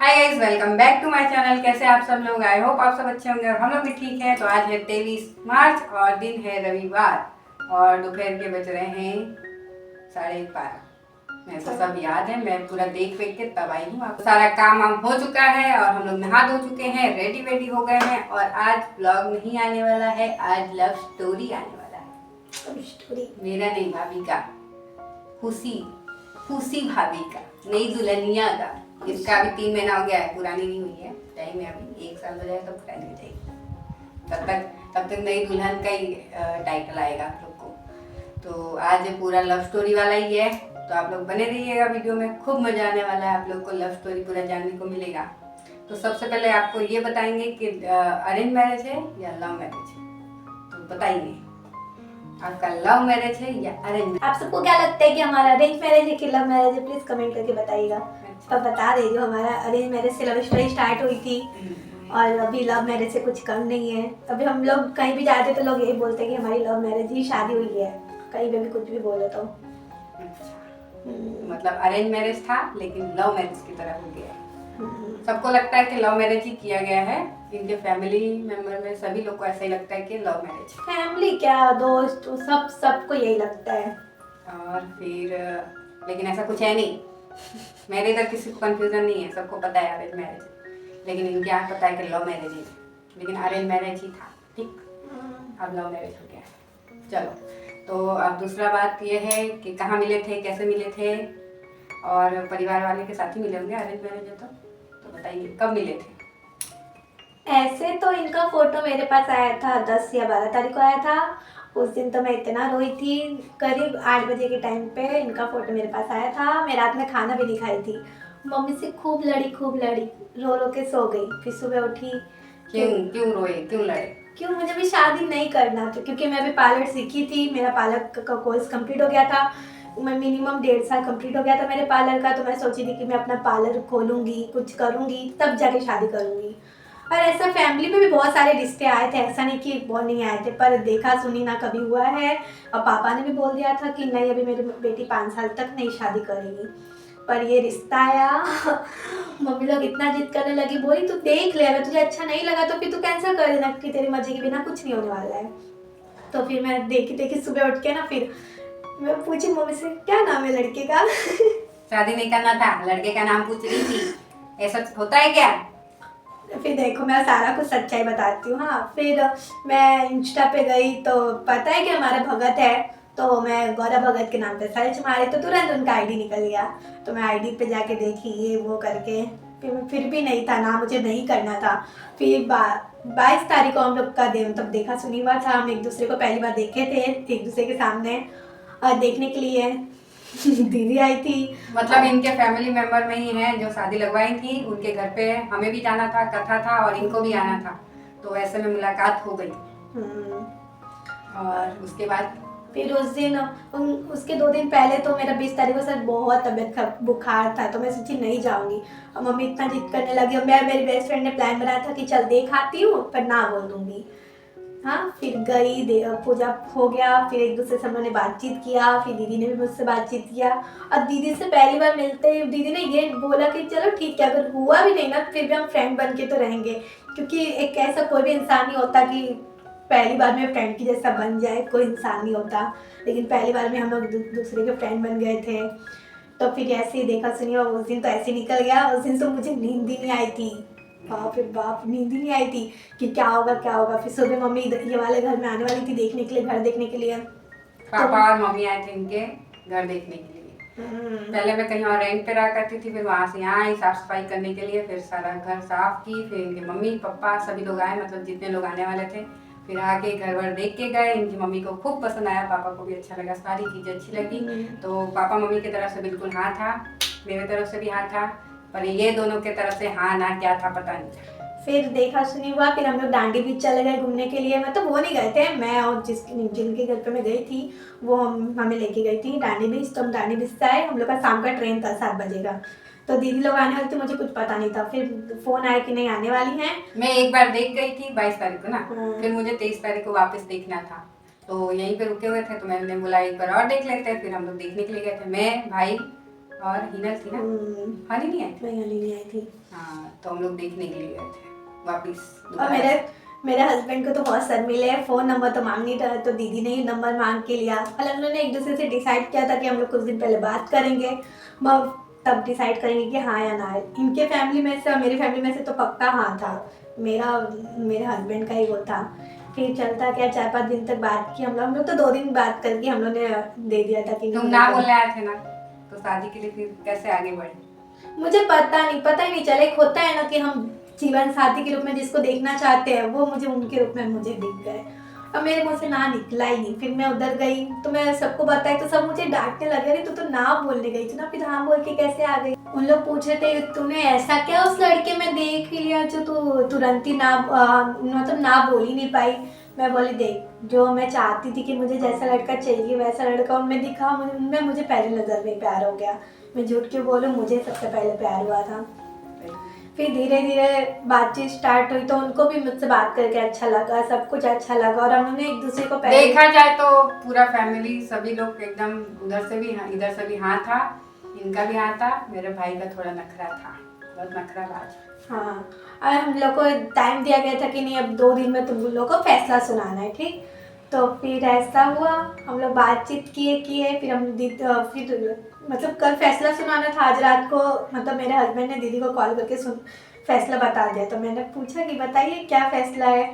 Hi guys, welcome back to my channel. कैसे आप सब लोग? आई होप आप सब अच्छे होंगे और हम लोग भी ठीक हैं। तो आज है 23 मार्च और दिन है रविवार और दोपहर के बज रहे हैं 12:30। मेरे को सब याद है, मैं पूरा देख के तब आई हूँ। आपको सारा काम वाम हो चुका है और हम लोग नहा धो चुके हैं, रेडी वेडी हो गए हैं। और आज ब्लॉग नहीं आने वाला है, आज लव स्टोरी आने वाला है। लव स्टोरी मेरा नहीं, भाभी का, खुशी खुशी भाभी का, नई दुल्हनिया का। इसका अभी 3 महीना हो गया है, पुरानी नहीं हुई है। टाइम है, अभी 1 साल हो जाए तो पुरानी हो जाएगी। तब तक नई दुल्हन का ही टाइटल आएगा आप लोग को। तो आज पूरा लव स्टोरी वाला ही है, तो आप लोग बने रहिएगा वीडियो में। खूब मजा आने वाला है, आप लोग को लव स्टोरी पूरा जानने को मिलेगा। तो सबसे पहले आपको ये बताएंगे कि अरेंज मैरिज है या लव मैरिज है। तो बताइए, आपका लव मैरिज है या अरेंज? आप सबको क्या लगता है कि हमारा अरेंज मैरिज है कि लव मैरिज है? प्लीज कमेंट करके बताइएगा। तो बता दे, जो हमारा अरेंज मैरिज से लव स्टोरी स्टार्ट हुई थी और अभी लव मैरिज से कुछ कम नहीं है। अभी हम लोग कहीं भी जाते तो लोग यही बोलते हैं कि हमारी लव मैरिज ही शादी हुई है, कहीं पे भी कुछ भी बोलो तो। मतलब अरेंज मैरिज था लेकिन लव मैरिज की तरह हो गया। सबको लगता है कि लव मैरिज ही किया गया है। इनके फैमिली मेंबर में सभी लोग को ऐसा ही लगता है कि लव मैरिज। फैमिली क्या, दोस्त, सबको यही लगता है। और फिर लेकिन ऐसा कुछ है नहीं। मेरे इधर किसी को कंफ्यूजन नहीं है, सबको पता है अरेंज मैरिज है। लेकिन इनके यहाँ पता है कि लव मैरिज ही है, लेकिन अरेंज मैरिज ही था। ठीक, अब लव मैरिज हो गया। चलो, तो अब दूसरा बात ये है कि कहाँ मिले थे, कैसे मिले थे, और परिवार वाले के साथ ही मिले होंगे। अरेंज मैरिज है तो बताइए कब मिले थे? ऐसे तो इनका फोटो मेरे पास आया था 10 या 12 तारीख को आया था। उस दिन तो मैं इतना रोई थी। करीब 8 बजे के टाइम पे इनका फोटो मेरे पास आया था। मैं रात में खाना भी नहीं खाई थी। मम्मी से खूब लड़ी, रो रो के सो गई। फिर सुबह उठी। क्यों रोए, क्यों लड़े? क्यों, मुझे भी शादी नहीं करना था, क्योंकि मैं अभी पार्लर सीखी थी। मेरा पार्लर का कोर्स कंप्लीट हो गया था। मैं मिनिमम 1.5 साल कंप्लीट हो गया था मेरे पार्लर का। तो मैं सोची थी कि मैं अपना पार्लर खोलूंगी, कुछ करूंगी, तब जाके शादी करूंगी। और ऐसा फैमिली में भी बहुत सारे रिश्ते आए थे, ऐसा नहीं कि बहुत नहीं आए थे, पर देखा सुनी ना कभी हुआ है। और पापा ने भी बोल दिया था कि नहीं, अभी मेरी बेटी 5 साल तक नहीं शादी करेगी। पर ये रिश्ता आया। मम्मी लोग इतना जिद करने लगी, बोली तू देख ले, अगर तुझे अच्छा नहीं लगा तो फिर तू कैंसिल कर देना, कि तेरी मर्जी के बिना कुछ नहीं होने वाला है। तो फिर मैं देखी सुबह उठ के ना, फिर मैं पूछी मम्मी से क्या नाम है लड़के का। शादी नहीं करना था, लड़के का नाम पूछ रही थी। ऐसा होता है क्या? फिर देखो, मैं सारा कुछ सच्चाई बताती हूँ। हाँ, फिर मैं इंस्टा पे गई तो पता है कि हमारा भगत है। तो मैं गौरव भगत के नाम पे सर्च मारी तो तुरंत उनका आईडी निकल गया। तो मैं आईडी पे जाके देखी, ये वो करके फिर भी नहीं था ना, मुझे नहीं करना था। फिर 22 तारीख को हम लोग का दिन तब देखा सुनी हुआ था। हम एक दूसरे को पहली बार देखे थे एक दूसरे के सामने देखने के लिए। दीदी आई थी। मतलब इनके फैमिली मेंबर में ही है जो शादी लगवाई थी, उनके घर पे हमें भी जाना था, कथा था और इनको भी आना था। तो ऐसे में मुलाकात हो गई। और उसके बाद फिर उस दिन उसके 2 दिन पहले तो मेरा 20 तारीख को सर बहुत तबीयत बुखार था। तो मैं सोची नहीं जाऊंगी। और मम्मी इतना जिद करने लगी और मेरी बेस्ट फ्रेंड ने प्लान बनाया था कि चल देख आती हूँ, पर ना बोल दूंगी। हाँ, फिर गई, पूजा हो गया। फिर एक दूसरे से हमने बातचीत किया। फिर दीदी ने भी मुझसे बातचीत किया। और दीदी से पहली बार मिलते ही दीदी ने ये बोला कि चलो ठीक है, अगर हुआ भी नहीं ना फिर भी हम फ्रेंड बन के तो रहेंगे। क्योंकि एक ऐसा कोई भी इंसान नहीं होता कि पहली बार में फ्रेंड की जैसा बन जाए, कोई इंसान नहीं होता। लेकिन पहली बार में हम लोग दूसरे के फ्रेंड बन गए थे। तो फिर ऐसे ही देखा सुनी और उस दिन तो ऐसे निकल गया। उस दिन तो मुझे नींद ही नहीं आई थी। बाप रे बाप, नींद ही नहीं आई थी कि क्या होगा क्या होगा। फिर सुबह मम्मी ये वाले घर में आने वाली थी देखने के लिए, घर देखने के लिए। पापा और मम्मी आए थे इनके घर देखने के लिए। पहले मैं कहीं और रेंट पे रहा करती थी, फिर वहां से यहाँ आई साफ सफाई करने के लिए। फिर सारा घर साफ की, फिर इनके मम्मी पापा सभी लोग आए, मतलब जितने लोग आने वाले थे। फिर आके घर वर देख के गए। इनकी मम्मी को खूब पसंद आया, पापा को भी अच्छा लगा, सारी चीजें अच्छी लगी। तो पापा मम्मी की तरफ से बिल्कुल हाँ था, मेरे तरफ से भी हाँ था, पर ये दोनों की तरफ से हाँ ना क्या था पता नहीं। फिर देखा सुनी हुआ। फिर हम लोग दांडी बीच चले गए घूमने के लिए। मतलब वो नहीं गए थे, मैं और जिनके घर पे मैं गई थी वो हमें लेके गई थी दांडी बीच। तो हम दांडी बीच से आए। हम लोग का शाम का ट्रेन था 7 बजे का। तो दीदी लोग आने वाली थी, मुझे कुछ पता नहीं था। फिर फोन आया कि नहीं आने वाली हैं। मैं एक बार देख गई थी 22 तारीख को ना, फिर मुझे 23 तारीख को वापस देखना था। तो यहीं पे रुके हुए थे, तो मैंने बोला एक बार और देख लेते हैं। फिर हम लोग देखने के लिए गए थे, मैं, भाई और हिनल थी ना, हनी नहीं आई थी? नहीं हनी नहीं आई थी। हाँ तो हम लोग देखने के लिए गए थे वापिस। और मेरे हस्बैंड को तो बहुत शर्मिले है, फ़ोन नंबर तो मांग नहीं रहा, तो दीदी ने ही नंबर मांग के लिया। कल हम लोगों ने एक दूसरे से डिसाइड किया था कि हम लोग कुछ दिन पहले बात करेंगे, तब डिसाइड करेंगे कि हाँ या ना है। इनके फैमिली में से और मेरी फैमिली में से तो पक्का हाँ था, मेरे हस्बैंड का ही वो था। फिर चलता क्या 4-5 दिन तक बात की हम लोग तो 2 दिन बात करके हम लोग ने दे दिया था कि तुम ना बोलने आए थे ना, तो शादी के लिए फिर कैसे आगे बढ़े? मुझे पता ही नहीं चला। एक होता है ना कि हम जीवन साथी के रूप में जिसको देखना चाहते हैं, वो मुझे उनके रूप में मुझे दिख गए और मेरे मुंह से ना निकला ही नहीं। फिर मैं उधर गई तो मैं सबको बताई तो सब मुझे डांटने लगे, अरे तू तो ना बोलने गई थी ना, फिर हाँ बोल के कैसे आ गई। उन लोग पूछ रहे थे तूने ऐसा क्या उस लड़के में देख लिया जो तू तुरंत ही मतलब ना बोल ही नहीं पाई। मैं बोली देख, जो मैं चाहती थी कि मुझे जैसा लड़का चाहिए वैसा लड़का उनमें दिखा, उनमें मुझे पहली नज़र में प्यार हो गया। मैं झूठ क्यों बोलूं, मुझे सबसे पहले प्यार हुआ था। फिर धीरे धीरे बातचीत स्टार्ट हुई तो उनको भी मुझसे बात करके अच्छा लगा, सब कुछ अच्छा लगा और हम लोगों ने एक दूसरे को देखा जाए तो पूरा फैमिली सभी लोग एकदम उधर से भी इधर से भी हाँ था, इनका भी हाँ था, मेरे भाई का थोड़ा नखरा था, बहुत नखराबाज। हाँ, और हम लोग को टाइम दिया गया था कि नहीं अब 2 दिन में तुम लोग को फैसला सुनाना है, ठीक। तो फिर ऐसा हुआ, हम लोग बातचीत किए फिर हम फिर मतलब कल फैसला सुनाना था आज रात को। मतलब मेरे हस्बैंड ने दीदी को कॉल करके फैसला बता दिया। तो मैंने पूछा कि बताइए क्या फैसला है,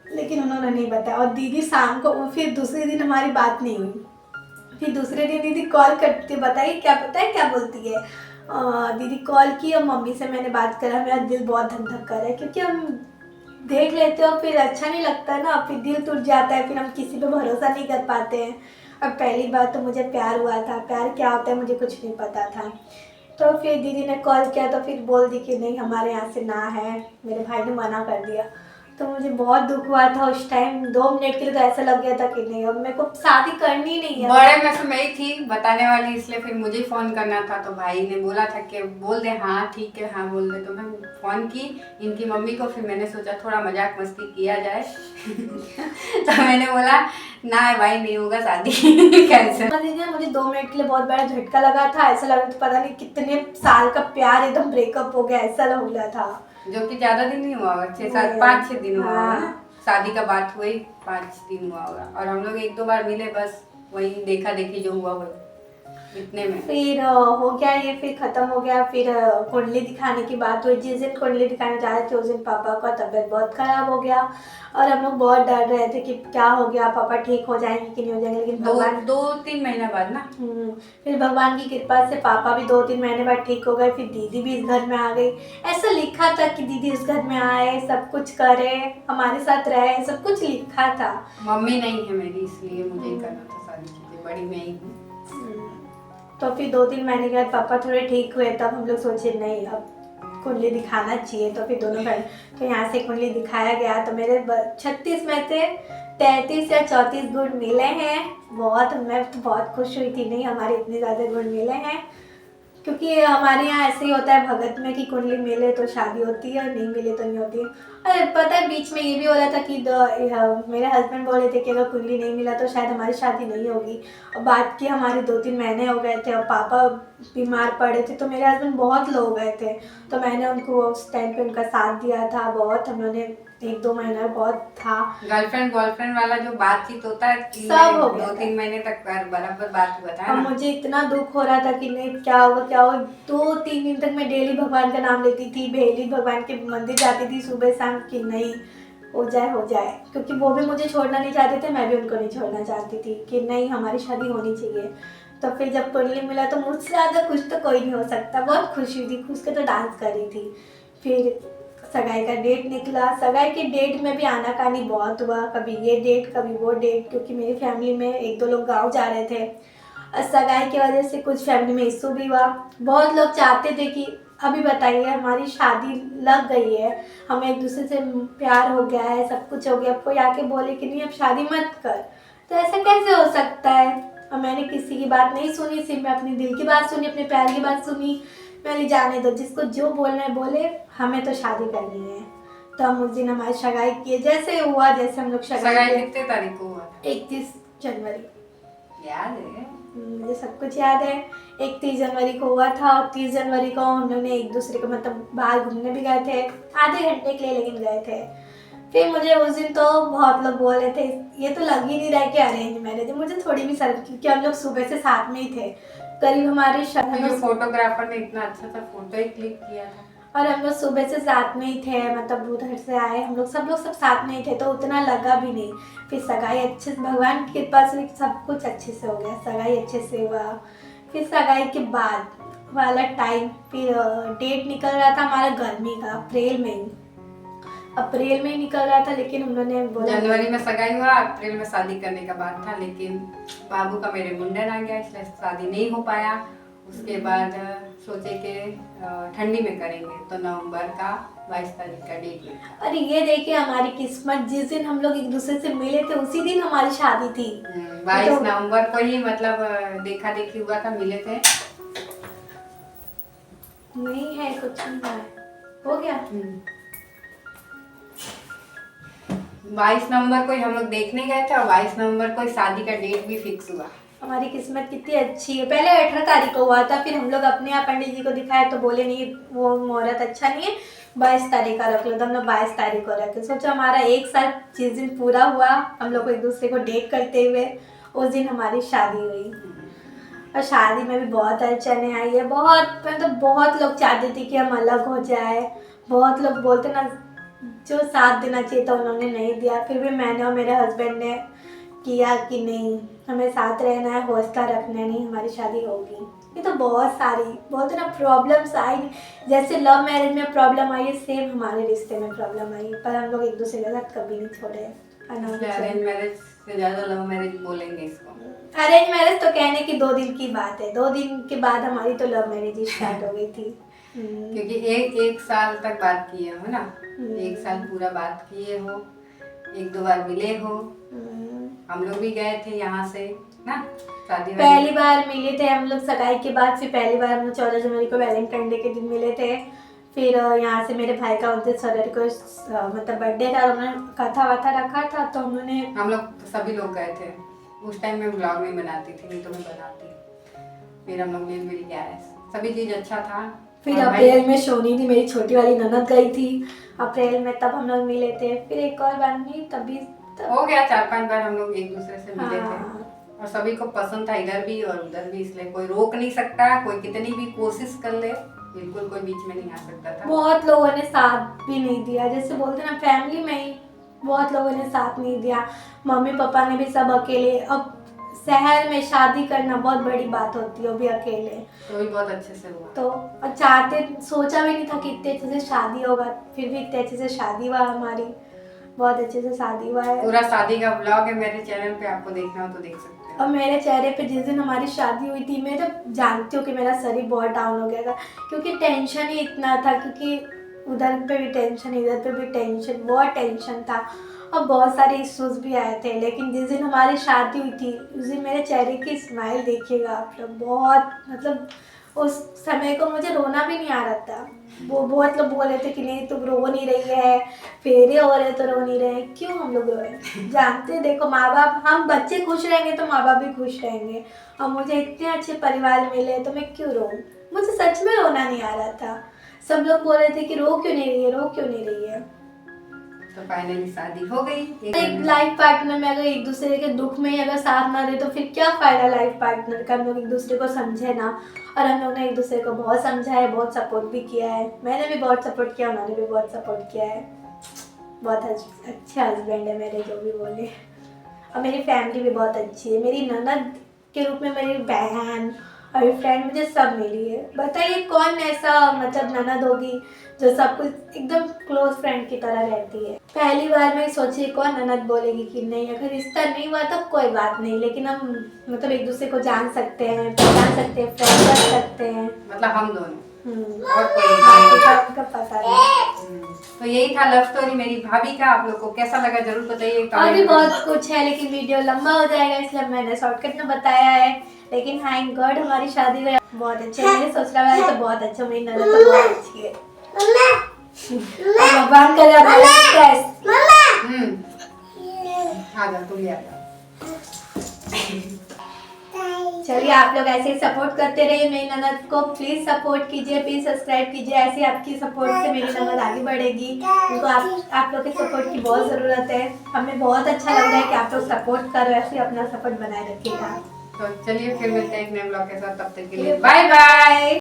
लेकिन उन्होंने नहीं बताया। और दीदी शाम को फिर दूसरे दिन हमारी बात नहीं हुई। फिर दूसरे दिन दीदी कॉल करती बताइए क्या पता है क्या बोलती है, दीदी कॉल की और मम्मी से मैंने बात करा, मेरा दिल बहुत धक धक कर रहा है क्योंकि हम देख लेते हो फिर अच्छा नहीं लगता ना, फिर दिल टूट जाता है, फिर हम किसी पे भरोसा नहीं कर पाते हैं। अब पहली बार तो मुझे प्यार हुआ था, प्यार क्या होता है मुझे कुछ नहीं पता था। तो फिर दीदी ने कॉल किया तो फिर बोल दी कि नहीं हमारे यहाँ से ना है, मेरे भाई ने मना कर दिया। तो मुझे बहुत दुख हुआ था उस टाइम, 2 मिनट के लिए तो ऐसा लग गया था कि नहीं अब मेरे को शादी करनी नहीं है। बड़े में से मैं ही थी बताने वाली, इसलिए फिर मुझे फोन करना था। तो भाई ने बोला था कि बोल दे हाँ ठीक है, हाँ बोल दे। तो मैं फोन की इनकी मम्मी को, फिर मैंने सोचा थोड़ा मजाक मस्ती किया जाए तो मैंने बोला ना भाई नहीं होगा शादी कैंसिल। मुझे 2 मिनट के लिए बहुत बड़ा झटका लगा था, ऐसा लगा था पता नहीं कितने साल का प्यार एकदम ब्रेकअप हो गया ऐसा लग रहा था। जो कि ज्यादा दिन नहीं हुआ होगा, 5-6 दिन हुआ होगा ना, शादी का बात हुई 5 दिन हुआ होगा। और हम लोग 1-2 बार मिले, बस वही देखा देखी जो हुआ वही इतने में। फिर हो गया ये, फिर खत्म हो गया। फिर कुंडली दिखाने की बात हुई, जिस दिन कुंडली दिखाने जा रहे थे उस दिन पापा का तबीयत बहुत खराब हो गया और हम लोग बहुत डर रहे थे कि क्या हो गया, पापा ठीक हो जाएंगे कि नहीं हो जाएंगे। लेकिन भगवान 2-3 महीना बाद ना, फिर भगवान की कृपा से पापा भी 2-3 महीने बाद ठीक हो गए। फिर दीदी भी इस घर में आ गई, ऐसा लिखा था कि दीदी इस घर में आए, सब कुछ करे, हमारे साथ रहे, सब कुछ लिखा था। मम्मी नहीं है मेरी, इसलिए मुझे ही करना था सारी चीजें, बड़ी मैं ही हूँ। तो फिर 2-3 महीने के बाद पापा थोड़े ठीक हुए, तब हम लोग सोचे नहीं अब कुंडली दिखाना चाहिए। तो फिर दोनों बहन तो यहाँ से कुंडली दिखाया गया। तो मेरे 36 में से 33 या 34 गुण मिले हैं। मैं तो बहुत खुश हुई थी, नहीं हमारे इतने ज़्यादा गुण मिले हैं। क्योंकि हमारे यहाँ ऐसे ही होता है भगत में कि कुंडली मिले तो शादी होती है और नहीं मिले तो नहीं होती है। अरे पता है बीच में ये भी हो रहा था कि मेरे हस्बैंड बोल रहे थे कि अगर कुंडली नहीं मिला तो शायद हमारी शादी नहीं होगी। और बात की हमारे 2-3 महीने हो गए थे और पापा बीमार पड़े थे तो मेरे हस्बैंड बहुत लो हो गए थे। तो मैंने उनको उस टाइम पे उनका साथ दिया था बहुत। हम लोगों ने 1-2 महीना बहुत था। गर्लफ्रेंड बॉयफ्रेंड वाला जो बातचीत होता है सब हो गया, 2-3 महीने तक बराबर बात हुआ था और ना। मुझे इतना दुख हो रहा था कि नहीं क्या होगा। 2-3 दिन तक मैं डेली भगवान का नाम लेती थी, डेली भगवान के मंदिर जाती थी सुबह शाम कि नहीं हो जाए, क्योंकि वो भी मुझे छोड़ना नहीं चाहते थे, मैं भी उनको नहीं छोड़ना चाहती थी कि नहीं हमारी शादी होनी चाहिए। तो फिर जब कुंडली मिला तो मुझसे ज़्यादा खुश तो कोई नहीं हो सकता, बहुत खुशी थी, खुश के तो डांस कर रही थी। फिर सगाई का डेट निकला, सगाई के डेट में भी आनाकानी बहुत हुआ, कभी ये डेट कभी वो डेट, क्योंकि मेरी फैमिली में 1-2 लोग गाँव जा रहे थे। सगाई की वजह से कुछ फैमिली में इशू भी हुआ। बहुत लोग चाहते थे कि अभी बताइए हमारी शादी लग गई है, हमें एक दूसरे से प्यार हो गया है, सब कुछ हो गया, कोई आके बोले कि नहीं अब शादी मत कर, तो ऐसा कैसे हो सकता है। और मैंने किसी की बात नहीं सुनी, सिर्फ मैं अपने दिल की बात सुनी, अपने प्यार की बात सुनी। मैंने जाने दो जिसको जो बोलना है बोले, हमें तो शादी करनी है। तो हम उस दिन हमारी सगाई किए, जैसे हुआ जैसे हम लोग सगाई कितने तारीख को हुआ? 31 जनवरी। याद है? मुझे सब कुछ याद है। एक 30 जनवरी को हुआ था और 30 जनवरी को हम लोग ने एक दूसरे को मतलब बाहर घूमने भी गए थे, आधे घंटे के लिए लेकिन गए थे। फिर मुझे उस दिन तो बहुत लोग बोल रहे थे ये तो लग ही नहीं रहा है कि अरेंज मैरिज है। मुझे थोड़ी भी शर्म, क्योंकि हम लोग सुबह से साथ में ही थे, करीब हमारी फोटोग्राफर ने इतना अच्छा सा फोटो ही क्लिक किया था और हम लोग सुबह से साथ में ही थे, मतलब उधर से आए हम लोग सब साथ में ही थे, तो उतना लगा भी नहीं। फिर सगाई अच्छे से, भगवान की कृपा से सब कुछ अच्छे से हो गया, सगाई अच्छे से हुआ। फिर सगाई के बाद वाला टाइम, फिर डेट निकल रहा था हमारा गर्मी का, अप्रैल में ही निकल रहा था, लेकिन उन्होंने बोला जनवरी में सगाई हुआ, अप्रैल में शादी करने का बात था, लेकिन बाबू का मेरे मुंडन आ गया, इसलिए शादी नहीं हो पाया। उसके बाद सोचे कि ठंडी में करेंगे, तो नवंबर का 22 तारीख का डेट मिला। अरे ये देखिए हमारी किस्मत, जिस दिन हम लोग एक दूसरे से मिले थे उसी दिन हमारी शादी थी। 22 नवंबर को ही मतलब देखा देखी हुआ था, मिले थे। नहीं है कुछ नहीं है, हो गया। 22 नवंबर को ही हम लोग देखने गए थे और 22 नवंबर को ही शादी का डेट भी फिक्स हुआ। हमारी किस्मत कितनी अच्छी है। पहले 18 तारीख को हुआ था, फिर हम लोग अपने यहाँ पंडित जी को दिखाए तो बोले नहीं वो मुहूर्त अच्छा नहीं है, 22 तारीख का रख लो, तो हम लोग 22 तारीख को रखे। सोचो हमारा 1 साल जिस दिन पूरा हुआ हम लोग को एक दूसरे को डेट करते हुए, उस दिन हमारी शादी हुई। और शादी में भी बहुत अड़चने आई है, बहुत मतलब बहुत लोग चाहते थे कि हम अलग हो जाए, बहुत लोग बोलते ना जो साथ देना चाहिए था उन्होंने नहीं दिया, फिर भी मैंने और मेरे हस्बैंड ने किया कि नहीं हमें साथ रहना है, हौसला रखना है, नहीं हमारी शादी होगी। ये तो बहुत सारी बोलते ना प्रॉब्लम्स आई, जैसे लव मैरिज में प्रॉब्लम आई है सेम हमारे रिश्ते में प्रॉब्लम आई है, पर हम लोग एक दूसरे के साथ कभी नहीं छोड़े। अरेंज मैरिज से ज्यादा लव मैरिज बोलेंगे इसको। अरेंज मैरिज तो कहने की 2 दिन की बात है, 2 दिन के बाद हमारी तो लव मैरिज ही स्टार्ट हो गई थी। क्योंकि एक साल तक बात किए हो ना, 1 साल पूरा बात किए हो, 1-2 बार मिले हो, हम लोग भी गए थे यहाँ से ना शादी। पहली बार मिले थे हम लोग सगाई के बाद, फिर पहली बार हम लोग 14 जनवरी को वैलेंटाइन डे के दिन मिले थे। फिर यहाँ से मेरे भाई का 29 फरवरी को मतलब बर्थडे था, उन्होंने कथा वथा रखा था, तो उन्होंने हम लोग सभी लोग गए थे। उस टाइम में ब्लॉग नहीं बनाती थी, नहीं तो मैं बनाती। फिर हम लोग मिल के आए, सभी चीज़ अच्छा था। फिर अप्रैल में सोनी थी मेरी छोटी वाली ननद गई थी अप्रैल में, तब हम लोग मिले थे। फिर एक और बार नहीं, तभी हो गया 4-5 बार हम लोग एक दूसरे से मिले थे और सभी को पसंद था, इधर भी और उधर भी, इसलिए कोई रोक नहीं सकता, कोई कितनी भी कोशिश कर ले, बिल्कुल कोई बीच में नहीं आ सकता था। बहुत लोगों ने साथ भी नहीं दिया, जैसे बोलते ना फैमिली में ही बहुत लोगों ने साथ नहीं दिया, मम्मी पापा ने भी सब अकेले। अब शहर में शादी करना बहुत बड़ी बात होती है, वो भी अकेले, तो भी बहुत अच्छे से हुआ। तो और चाहते, सोचा भी नहीं था कि इतने अच्छे से शादी होगा, फिर भी इतने अच्छे से शादी हुआ हमारी, बहुत अच्छे से शादी हुआ है। पूरा शादी का व्लॉग है मेरे चैनल पे, आपको देखना हो तो देख सकते हैं। और मेरे चेहरे पे जिस दिन हमारी शादी हुई थी, मैं तो जानती हूँ कि मेरा शरीर बहुत डाउन हो गया था, क्योंकि टेंशन ही इतना था, क्योंकि उधर पे भी टेंशन, इधर पे भी टेंशन, बहुत टेंशन था और बहुत सारे इश्यूज भी आए थे। लेकिन जिस दिन हमारी शादी हुई थी उस दिन मेरे चेहरे की स्माइल देखिएगा आप लोग, बहुत मतलब उस समय को मुझे रोना भी नहीं आ रहा था। वो बहुत लोग बोल रहे थे कि नहीं तुम रो नहीं रही है, फेरे हो रहे तो रो नहीं रहे, क्यों हम लोग रोए? जानते देखो माँ बाप, हम बच्चे खुश रहेंगे तो माँ बाप भी खुश रहेंगे, और मुझे इतने अच्छे परिवार मिले तो मैं क्यों रोऊं? मुझे सच में रोना नहीं आ रहा था। सब लोग बोल रहे थे कि रो क्यों नहीं रही है, रो क्यों नहीं रही है। तो फाइनली शादी हो गई। एक लाइफ पार्टनर में अगर एक दूसरे के दुख में अगर साथ ना दे तो फिर क्या फायदा लाइफ पार्टनर का? हम लोग एक दूसरे को समझे ना, और हम लोग ने एक दूसरे को बहुत समझा है, बहुत सपोर्ट भी किया है। मैंने भी बहुत सपोर्ट किया, उन्होंने भी बहुत सपोर्ट किया है। बहुत अच्छे हस्बैंड है मेरे, जो भी बोले। और मेरी फैमिली भी बहुत अच्छी है, मेरी ननद के रूप में मेरी बहन और फ्रेंड मुझे सब मिली है। बताइए कौन ऐसा मतलब ननद होगी जो सब कुछ एकदम क्लोज फ्रेंड की तरह रहती है। पहली बार मैं सोची कौन ननद बोलेगी कि नहीं, अगर रिश्ता नहीं हुआ तो कोई बात नहीं, लेकिन हम मतलब एक दूसरे को जान सकते हैं, पहचान सकते हैं, फ्रेंड कर सकते हैं, मतलब हम दोनों और कोई का पता नहीं। तो यही था लव स्टोरी मेरी भाभी का। आप लोग को कैसा लगा जरूर बताइए। और भी बहुत कुछ है लेकिन वीडियो लंबा हो जाएगा, इसलिए मैंने शॉर्टकट में बताया है। लेकिन थैंक गॉड हमारी शादी हुई, बहुत अच्छे। मेरे ससुराल वाले तो बहुत अच्छे, मेरी ननद तो बहुत अच्छी है। भगवान करे आ जा, तू भी आ जा। चलिए आप लोग ऐसे ही सपोर्ट करते रहिए मेरी ननद को, प्लीज सपोर्ट कीजिए, प्लीज सब्सक्राइब कीजिए। ऐसे आपकी सपोर्ट से मेरी ननद आगे बढ़ेगी, उनको आप लोग के सपोर्ट की बहुत ज़रूरत है। हमें बहुत अच्छा लग रहा है कि आप लोग सपोर्ट कर रहे, ऐसे अपना सपोर्ट बनाए रखिएगा। तो चलिए फिर मिलते हैं एक नए ब्लॉग के साथ, तब तक के लिए बाय बाय।